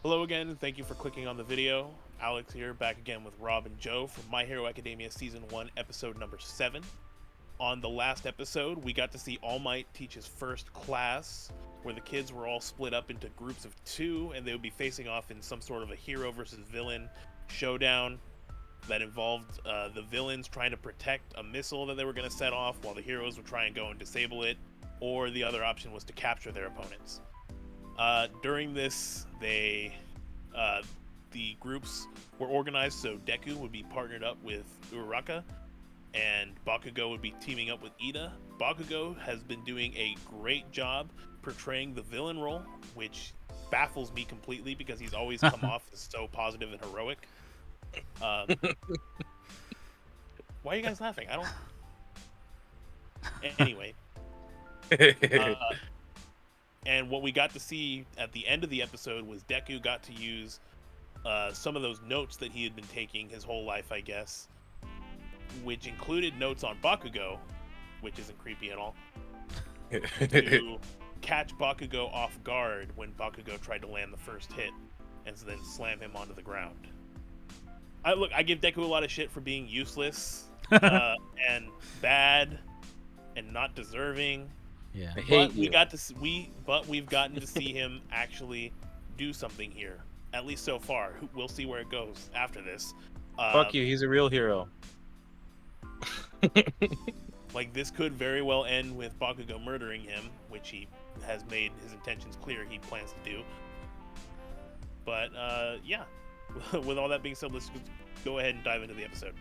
Hello again, and thank you for clicking on the video. Alex here, back again with Rob and Joe from My Hero Academia Season 1, Episode number 7. On the last episode, we got to see All Might teach his first class, where the kids were all split up into groups of 2, and they would be facing off in some sort of a hero versus villain showdown that involved the villains trying to protect a missile that they were going to set off, while the heroes would try and go and disable it, or the other option was to capture their opponents. During this, the groups were organized so Deku would be partnered up with Uraraka, and Bakugo would be teaming up with Ida. Bakugo has been doing a great job portraying the villain role, which baffles me completely because he's always come off as so positive and heroic. Why are you guys laughing? I don't. Anyway. And what we got to see at the end of the episode was Deku got to use some of those notes that he had been taking his whole life, I guess, which included notes on Bakugo, which isn't creepy at all, to catch Bakugo off guard when Bakugo tried to land the first hit and then slam him onto the ground. I give Deku a lot of shit for being useless and bad and not deserving. Yeah, But we've gotten to see him actually do something here, at least so far. We'll see where it goes after this. Fuck you, he's a real hero. Like, this could very well end with Bakugo murdering him, which he has made his intentions clear he plans to do. But yeah, with all that being said, let's just go ahead and dive into the episode.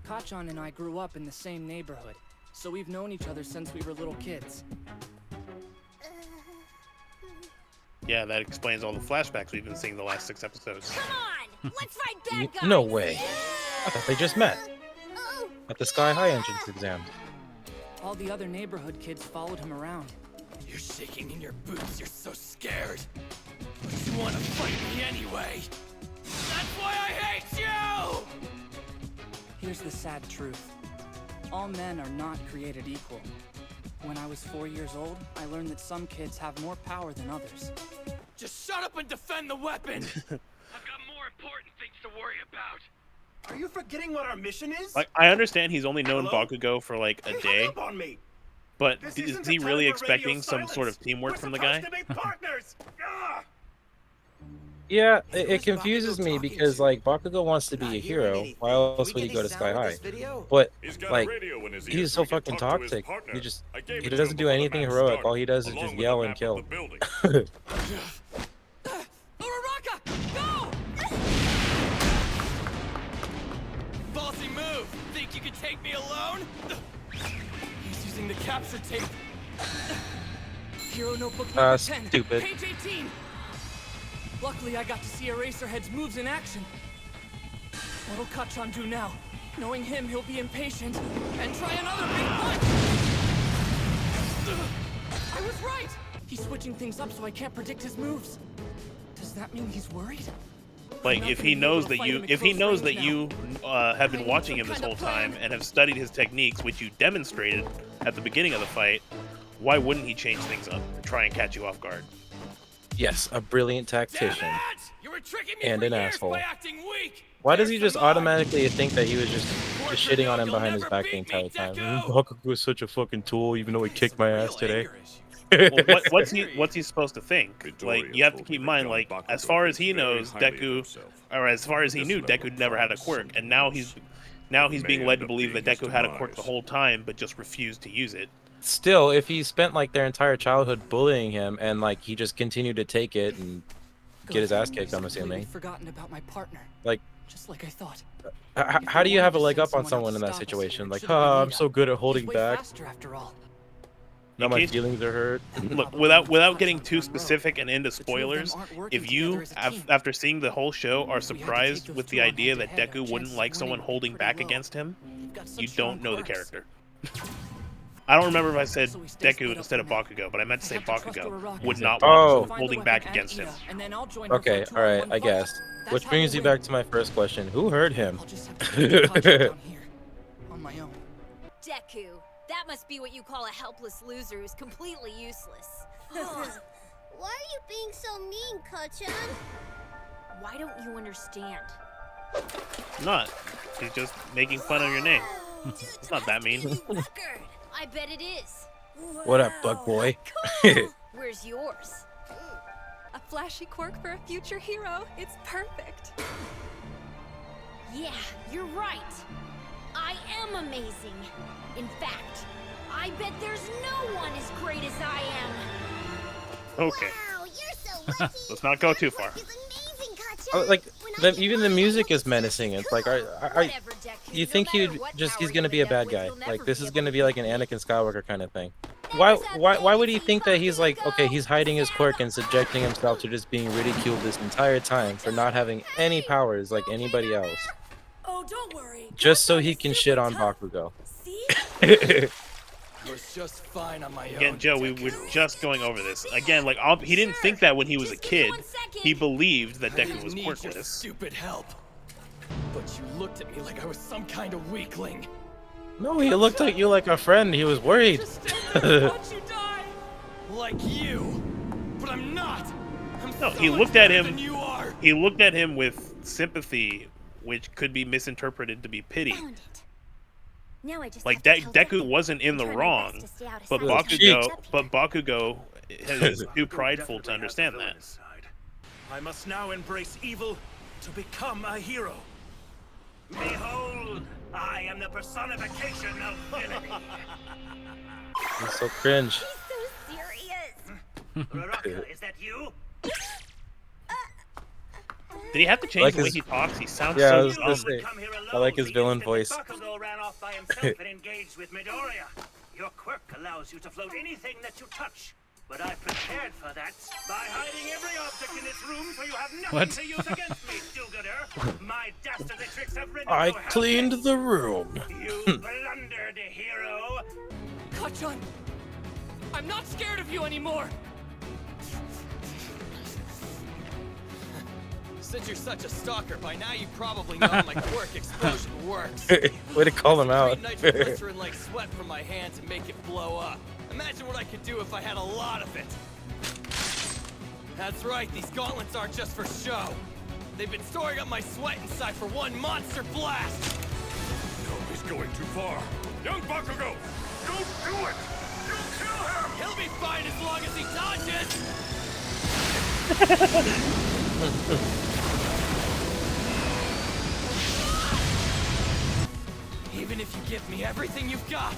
Kacchan and I grew up in the same neighborhood, so we've known each other since we were little kids. Yeah, that explains all the flashbacks we've been seeing the last 6 episodes. Come on! Let's fight bad guys! No way. I thought they just met at the Sky High entrance exam. All the other neighborhood kids followed him around. You're shaking in your boots, you're so scared. But you want to fight me anyway. That's why I hate you! Here's the sad truth. All men are not created equal. When I was 4 years old, I learned that some kids have more power than others. Just shut up and defend the weapon! I've got more important things to worry about. Are you forgetting what our mission is? Like, I understand he's only known Hello? Bakugo for like a He day, hung up on me. but This is isn't he the really time for radio expecting some sort silence. of teamwork We're from the guy? supposed to be partners. Ah! Yeah, Who it is confuses Bakugo me talking because to? like Bakugo wants to be Not a hearing hero. anything. Why else Can would we he get go a to sound Sky of High? this video? But He's got like a radio in his ears he's so so he can fucking talk to his toxic. partner. He just I gave he it to doesn't him do before the anything match heroic. started, All he does is along just with a yell and map of kill. the building. Uraraka, go! Ballsy move! Think you can take me alone? He's using the capture tape. Hero Notebook number 10, stupid. page 18. Luckily, I got to see Eraserhead's moves in action. What'll Kacchan do now? Knowing him, he'll be impatient and try another big punch. I was right. He's switching things up so I can't predict his moves. Does that mean he's worried? Like, if he knows that you have been watching him this whole time and have studied his techniques, which you demonstrated at the beginning of the fight, why wouldn't he change things up and try and catch you off guard? Yes, a brilliant tactician. Damn it! You were tricking me And for an years asshole. by acting weak. Why does he There's just the mark. automatically think that he was just shitting on him You'll behind his never back the beat me, entire time? Deku! Bakugo was such a fucking tool, even though he kicked my ass Real today. anger issues. Well, what's he supposed to think? Victoria Like, you have to told keep in me mind, that like, Bakugo as far as he thinks very knows, highly of Deku, himself. or as far as he This knew, level Deku never had a provides quirk, some and now weakness. he's May being led end to up believe that being his Deku had a quirk the demise. whole time, but just refused to use it. Still, if he spent like their entire childhood bullying him and like he just continued to take it and get his ass kicked, I'm assuming. Forgotten about my partner. Like, Just like I thought. how do you have a leg up on someone in that situation? Like, I'm so good at holding back. After all. Now In my case- feelings are hurt. Look, without getting too specific and into spoilers, if you, after seeing the whole show, are surprised with the idea that Deku wouldn't like someone holding back against him, you don't know the character. I don't remember if I said Deku instead of Bakugo, but I meant to say Bakugo would not want Oh. someone holding back against him. Okay, alright, I guess. Which brings you back to my first question. Who hurt him? I'll just have to figure it out down here on my own. Deku, that must be what you call a helpless loser who's completely useless. Why are you being so mean, Kachan? Why don't you understand? I'm not. He's just making fun of your name. It's not that mean. Record. I bet it is. What up, bug boy? Where's yours? A flashy quirk for a future hero. It's perfect. Yeah, you're right. I am amazing. In fact, I bet there's no one as great as I am. Okay. Wow, you're so lucky. Let's not go too far. This is amazing, Kachan. Oh, like When I even the music is menacing. It's like, Whatever, Deku. you No think matter he's what just power he's gonna you're be a endowed bad with, guy? you'll never Like this be is able gonna to be like an Anakin Skywalker kind of thing. Why would he think that he's like, okay, he's hiding his quirk and subjecting himself to just being ridiculed this entire time for not having any powers like anybody else, Oh, don't worry. just so he can shit on Bakugo? See? I was just fine on my Again, own. Joe, we were just going over this. Again, like he didn't think that when he was a kid. He believed that I Deku didn't was need your quirkless. stupid help. But you looked at me like I was some kind of weakling. No, he looked at you like a friend. He was worried. Just stand there and watch you die. Like you. But I'm not. I'm No, so he much looked at better him- than you are. He looked at him with sympathy, which could be misinterpreted to be pity. Found it. Now I just Like have to tell Deku wasn't in the Try my wrong, best to stay out of but sight. Bakugo is too prideful to understand that. I must now embrace evil to become a hero. Behold, I am the personification of villainy. He's so cringe. He's so serious. Raraka, is that you? Did he have to change Like the way his- he talks? He sounds Yeah, I so was gonna dumb. say, Come here alone, I like his the villain instant voice. Bakugo ran off by himself and engaged with Midoriya. Your quirk allows you to float anything that you touch. But I prepared for that by hiding every object in this room so you have nothing to use against me, do-gooder. My dastardly tricks have rendered I you cleaned helpless. the room. You blundered, hero. Kachan, I'm not scared of you anymore. Since you're such a stalker, by now you probably know how my quirk explosion works. Way to call him out. Treat nitroglycerin like sweat from my hands and make it blow up. Imagine what I could do if I had a lot of it. That's right, these gauntlets aren't just for show. They've been storing up my sweat inside for one monster blast. No, he's going too far. Young Bakugo, don't do it. You'll kill him. He'll be fine as long as he dodges. Even if you give me everything you've got,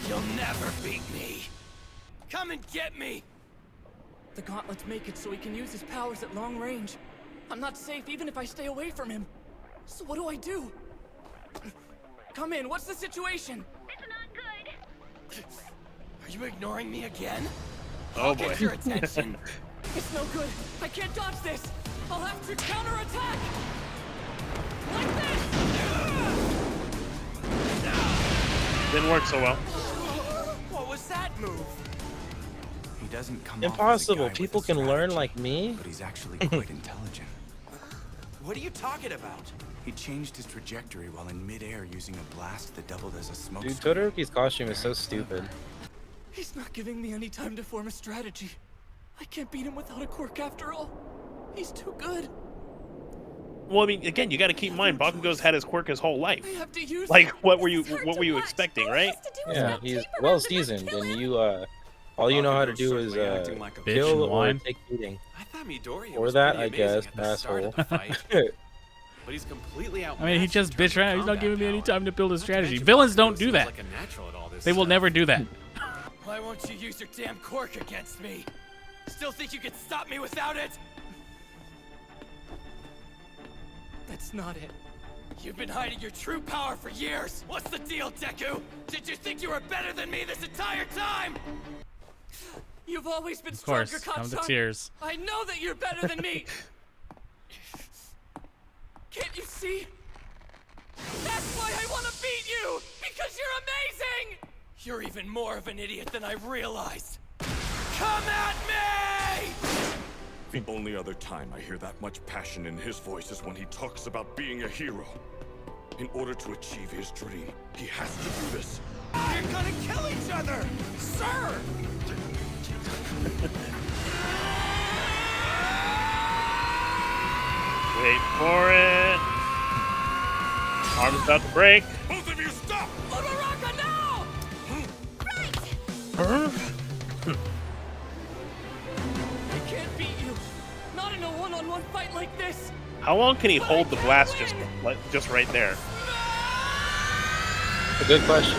you'll never beat me. Come and get me. The gauntlets make it so he can use his powers at long range. I'm not safe even if I stay away from him. So what do I do? Come in, what's the situation? Are you ignoring me again? Oh boy. Get your attention. It's no good. I can't dodge this. I'll have to counterattack. Like this. Didn't work so well. What was that move? He doesn't come off as a Impossible. guy with People a can learn strategy, like me. but he's actually quite intelligent. What are you talking about? He changed his trajectory while in midair using a blast that doubled as a smoke Dude, screen. Todoroki's costume is so stupid. He's not giving me any time to form a strategy. I can't beat him without a quirk after all. He's too good. Well, I mean, again, you got to keep in mind Bakugo's had his quirk his whole life. I have to use Like, it. what were you This is hard what to were you watch. expecting, All he right? has to do is Yeah, wrap he's tape around well him and seasoned, kill and him. you all you know how to do is Acting like a Bitch kill and or whine. take beating. I thought Midoriya Or was that, pretty I guess, amazing at the start of the fight, but he's completely I mean, he outmatched just in terms bitch of around. He's not combat giving me any power. time to build a Not to strategy. mention Villains Bakugo don't do seems that. like a natural at all this They will stuff. never do that. Why won't you use your damn quirk against me? Still think you can stop me without it? That's not it. You've been hiding your true power for years. What's the deal, Deku? Did you think you were better than me this entire time? You've always been Of course, stronger, come to Kachan. tears. I know that you're better than me. Can't you see? That's why I want to beat you! Because you're amazing! You're even more of an idiot than I realized. Come at me! The only other time I hear that much passion in his voice is when he talks about being a hero. In order to achieve his dream, he has to do this. You're gonna kill each other! Sir! Wait for it. Arm's about to break. Both of you stop! Uraraka, no! I can't beat you. Not in a one-on-one fight like this. How long can he hold the blast just right there? A good question.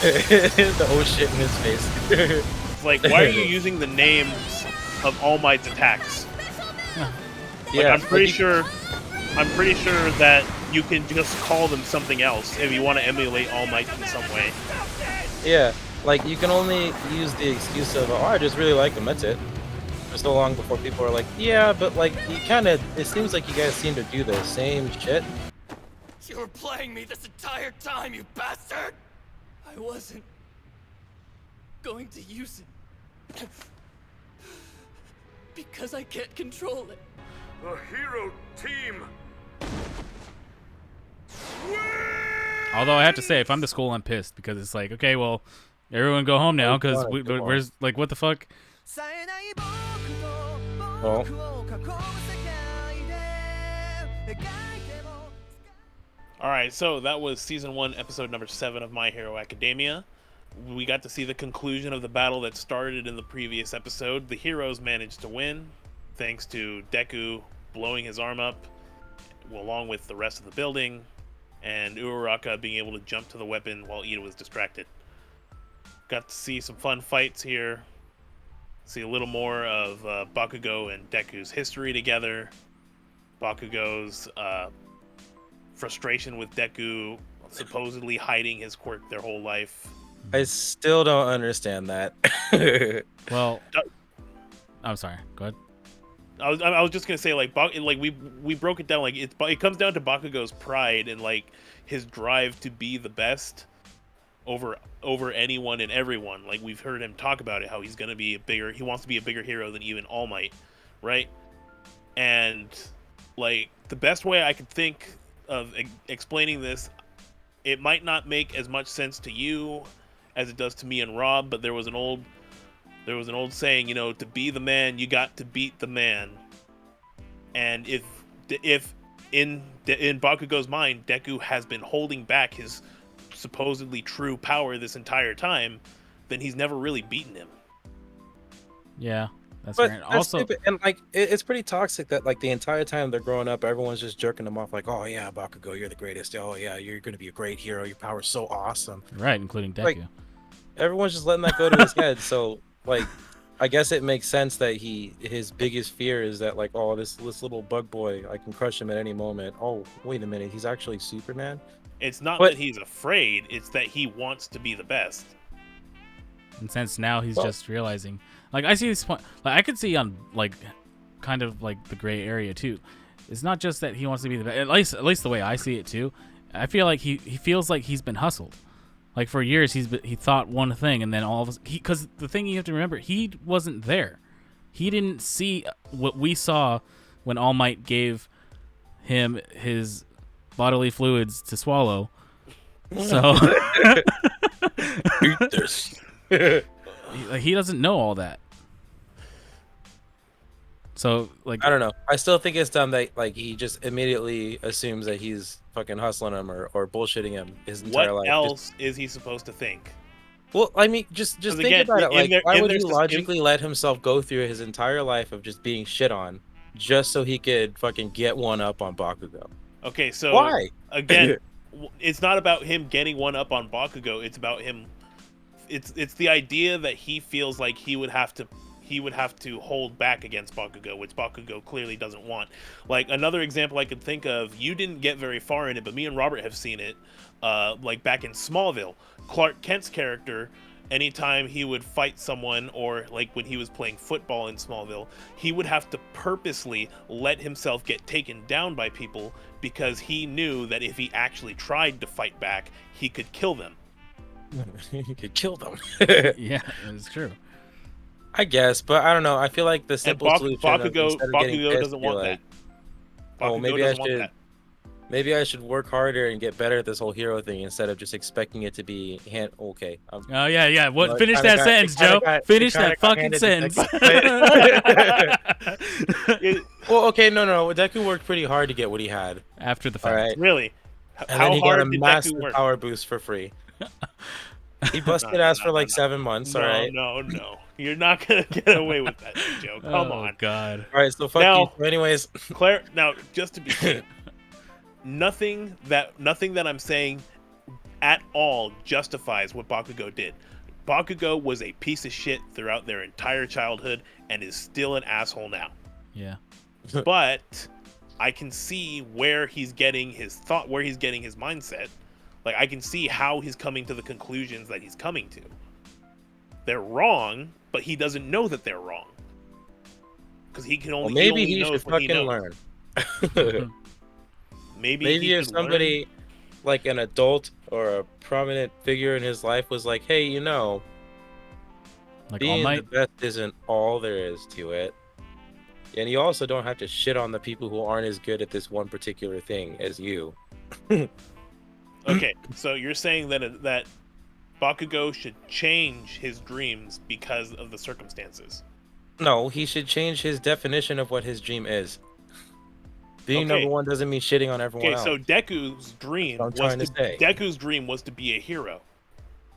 The oh shit in his face. It's like, why are you using the names of All Might's attacks? Like, I'm pretty sure that you can just call them something else if you want to emulate All Might in some way. Yeah, like you can only use the excuse of, oh, I just really like him. That's it. For so long before people are like, yeah, but like you it seems like you guys seem to do the same shit. You were playing me this entire time, you bastard! I wasn't going to use it. Because I can't control it. The hero team. Although I have to say, if I'm the school, I'm pissed because it's like, okay, well, everyone go home now because where's like, what the fuck? Well, All right, so that was season 1, episode number 7 of My Hero Academia. We got to see the conclusion of the battle that started in the previous episode. The heroes managed to win, thanks to Deku blowing his arm up, along with the rest of the building, and Uraraka being able to jump to the weapon while Ida was distracted. Got to see some fun fights here. See a little more of Bakugo and Deku's history together. Bakugo's frustration with Deku supposedly hiding his quirk their whole life. I still don't understand that. Well, I'm sorry. Go ahead. I was just gonna say, like we broke it down, like it comes down to Bakugo's pride and like his drive to be the best over anyone and everyone. Like we've heard him talk about it, how he's gonna be he wants to be a bigger hero than even All Might, right? And like the best way I could think of explaining this, it might not make as much sense to you as it does to me and Rob, but there was an old saying, you know, to be the man, you got to beat the man. And if in Bakugo's mind, Deku has been holding back his supposedly true power this entire time, then he's never really beaten him. Yeah, that's but right. that's Also, stupid. And like it's pretty toxic that like the entire time they're growing up, everyone's just jerking them off like, oh yeah, Bakugo, you're the greatest. Oh yeah, you're gonna be a great hero. Your power's so awesome. right, including Deku. Like, everyone's just letting that go to his head. So like, I guess it makes sense that his biggest fear is that like, oh, this little bug boy, I can crush him at any moment. Oh, wait a minute, he's actually Superman. It's not that he's afraid; it's that he wants to be the best. And since now he's just realizing, like I see this point, like I could see on like kind of like the gray area too. It's not just that he wants to be the best. At least the way I see it too. I feel like he feels like he's been hustled. Like for years he thought one thing, and then all of a sudden, because the thing you have to remember, he wasn't there. He didn't see what we saw when All Might gave him his bodily fluids to swallow. So Eat this. he doesn't know all that. So like, I don't know. I still think it's dumb that like he just immediately assumes that he's fucking hustling him or bullshitting him his entire life. What else is he supposed to think? Well, I mean, just think again, about it. Like, why would he there's logically let himself go through his entire life of just being shit on, just so he could fucking get one up on Bakugo? Okay, so why? Again, it's not about him getting one up on Bakugo. It's about him. It's the idea that he feels like he would have to hold back against Bakugo, which Bakugo clearly doesn't want. Like another example I could think of, you didn't get very far in it, but me and Robert have seen it. Like back in Smallville, Clark Kent's character, anytime he would fight someone, or like when he was playing football in Smallville, he would have to purposely let himself get taken down by people because he knew that if he actually tried to fight back, he could kill them. He could kill them. Yeah, it's true. I guess, but I don't know. I feel like the simple solution Bakugo doesn't want that. Oh, maybe I should. Maybe I should work harder and get better at this whole hero thing instead of just expecting it to be okay. Oh yeah. What? Well, it Finish kinda that got- sentence, it kinda Joe. got- Finish it kinda that got fucking handed to sentence. Deku. Well, okay, no. Deku worked pretty hard to get what he had. After the All fact. right. Really? And How then he got a hard did massive Deku work? power boost for free. He busted No, ass no, for like no. 7 months. All right. No. You're not gonna get away with that, Joe. Come Oh on. God. All right. So fuck Now- you. So anyways, Claire, now just to be clear, nothing that I'm saying at all justifies what Bakugo did. Bakugo was a piece of shit throughout their entire childhood and is still an asshole now. Yeah. But I can see where he's getting his mindset. Like, I can see how he's coming to the conclusions that he's coming to. They're wrong, but he doesn't know that they're wrong. Because he can only maybe he he knows should what he fucking knows. learn. Maybe Maybe if should learn. somebody, like an adult or a prominent figure in his life, was like, "Hey, Like All being the Might. best isn't all there is to it," and you also don't have to shit on the people who aren't as good at this one particular thing as you. Okay, so you're saying that Bakugo should change his dreams because of the circumstances. No, he should change his definition of what his dream is. Being Okay. number one doesn't mean shitting on everyone Okay, else. so Deku's dream That's what I'm trying to say. Deku's dream was to be a hero.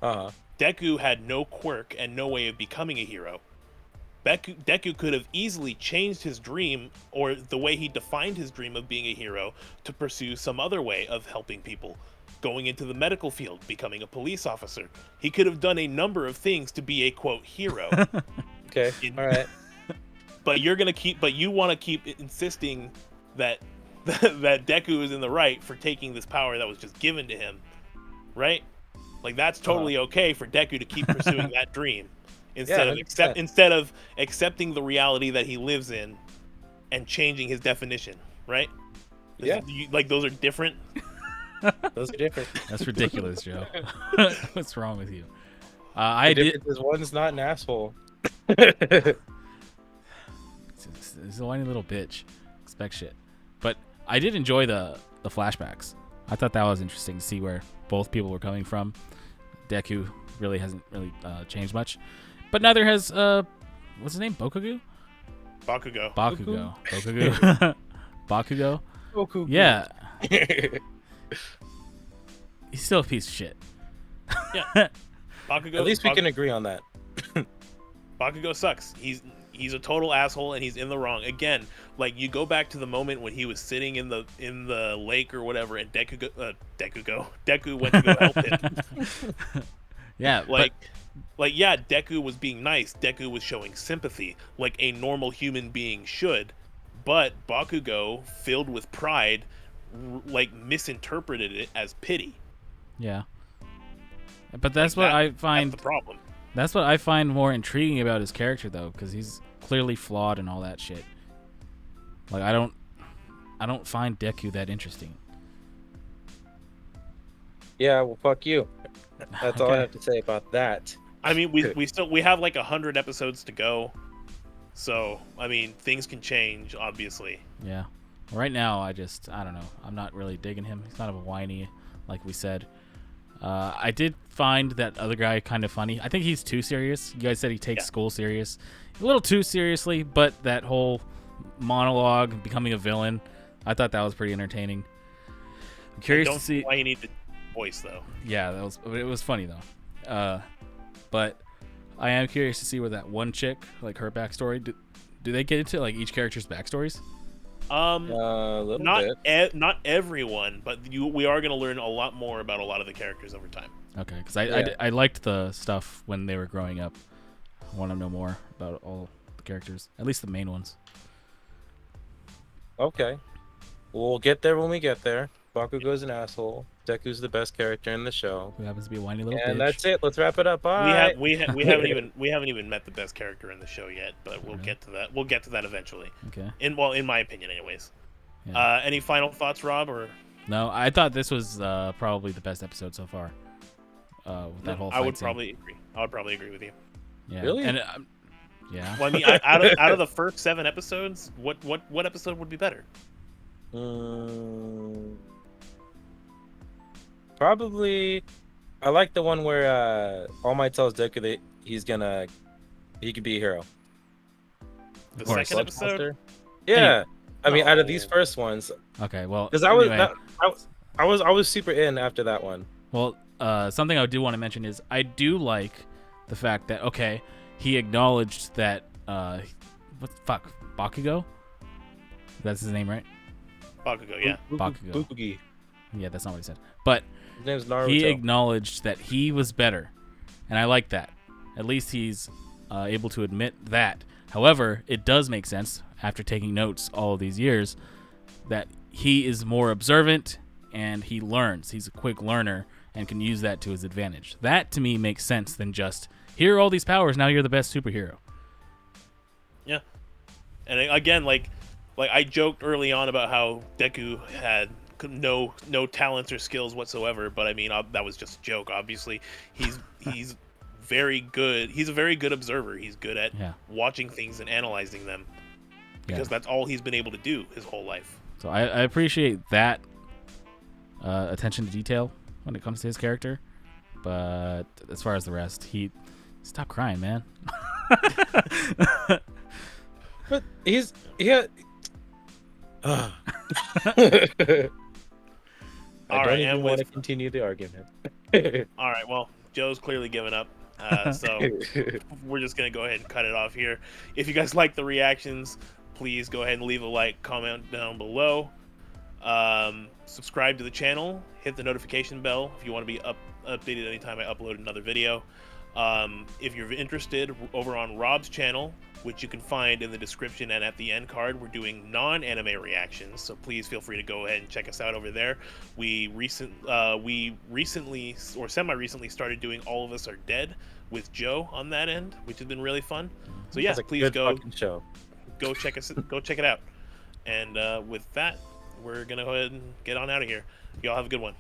Uh-huh. Deku had no quirk and no way of becoming a hero. Deku could have easily changed his dream, or the way he defined his dream of being a hero, to pursue some other way of helping people, going into the medical field, becoming a police officer. He could have done a number of things to be a quote hero. Okay. All right. But you want to keep insisting that that Deku is in the right for taking this power that was just given to him, right? Like, that's totally okay for Deku to keep pursuing that dream instead of 100%. accepting the reality that he lives in and changing his definition, right? Yeah. Like, those are different. Those are different. That's ridiculous, Joe. What's wrong with you? The I did. difference is one's not an asshole. He's a whiny little bitch. Expect shit. But I did enjoy the flashbacks. I thought that was interesting to see where both people were coming from. Deku really hasn't changed much, but neither has what's his name? Bakugo. Bakugo. Bakugo. Bakugo. Yeah. He's still a piece of shit. Yeah. Bakugo. At least we can agree on that. Bakugo sucks. He's a total asshole and he's in the wrong. Again, like, you go back to the moment when he was sitting in the lake or whatever, and Deku went to go help him. Yeah, yeah, Deku was being nice. Deku was showing sympathy like a normal human being should. But Bakugo, filled with pride, misinterpreted it as pity. Yeah. But that's what I find. That's the problem. That's what I find more intriguing about his character, though, because he's clearly flawed and all that shit. Like, I don't find Deku that interesting. Yeah, well, fuck you. That's all I Okay. have to say about that. I mean, we have like 100 episodes to go, so I mean, things can change, obviously. Yeah. Right now, I don't know. I'm not really digging him. He's kind of a whiny, like we said. I did find that other guy kind of funny. I think he's too serious. You guys said he takes school serious. A little too seriously, but that whole monologue, becoming a villain, I thought that was pretty entertaining. I'm curious I don't to see see why you need the voice, though. Yeah, it was funny though. But I am curious to see where that one chick, like her backstory, do they get into like each character's backstories? A little not not everyone, but we are going to learn a lot more about a lot of the characters over time. Okay, because I liked the stuff when they were growing up. I want to know more about all the characters, at least the main ones. Okay. We'll get there when we get there. Bakugo's an asshole. Deku's the best character in the show. Who happens to be a whiny little And bitch. that's it. Let's wrap it up. Bye. We haven't even met the best character in the show yet, but we'll get to that. We'll get to that eventually. Okay. In my opinion, anyways. Yeah. Any final thoughts, Rob? Or no, I thought this was probably the best episode so far. With that whole I would fight scene. probably agree. I would probably agree with you. Yeah. Really? And yeah. Well, I mean, out of the first 7 episodes, what episode would be better? Probably, I like the one where All Might tells Deku that he could be a hero. The course. second episode. Yeah, I mean, out of Oh. these first ones, Okay, well, because anyway. I was super in after that one. Well, something I do want to mention is I do like the fact that, okay, he acknowledged that, Bakugo? That's his name, right? Bakugo, yeah. Bakugo. Bukugi. Yeah, that's not what he said. But His name's Naruto. he acknowledged that he was better, and I like that. At least he's able to admit that. However, it does make sense, after taking notes all of these years, that he is more observant and he learns. He's a quick learner and can use that to his advantage. That, to me, makes sense than just, here are all these powers, now you're the best superhero. Yeah. And again, like I joked early on about how Deku had no talents or skills whatsoever, but I mean that was just a joke. Obviously, he's very good. He's a very good observer. He's good at watching things and analyzing them, because that's all he's been able to do his whole life. So I appreciate that attention to detail when it comes to his character, but as far as the rest, stop crying, man. But I All don't right, even and want to with continue the argument. all right, well, Joe's clearly given up. So we're just gonna go ahead and cut it off here. If you guys like the reactions, please go ahead and leave a like, comment down below. Subscribe to the channel, hit the notification bell if you want to be updated anytime I upload another video. If you're interested, over on Rob's channel, which you can find in the description and at the end card, we're doing non-anime reactions, so please feel free to go ahead and check us out over there. We recently or semi-recently started doing All of Us Are Dead with Joe on that end, which has been really fun. So yeah, That's a please good go fucking show. check it out. And with that, we're gonna go ahead and get on out of here. Y'all have a good one.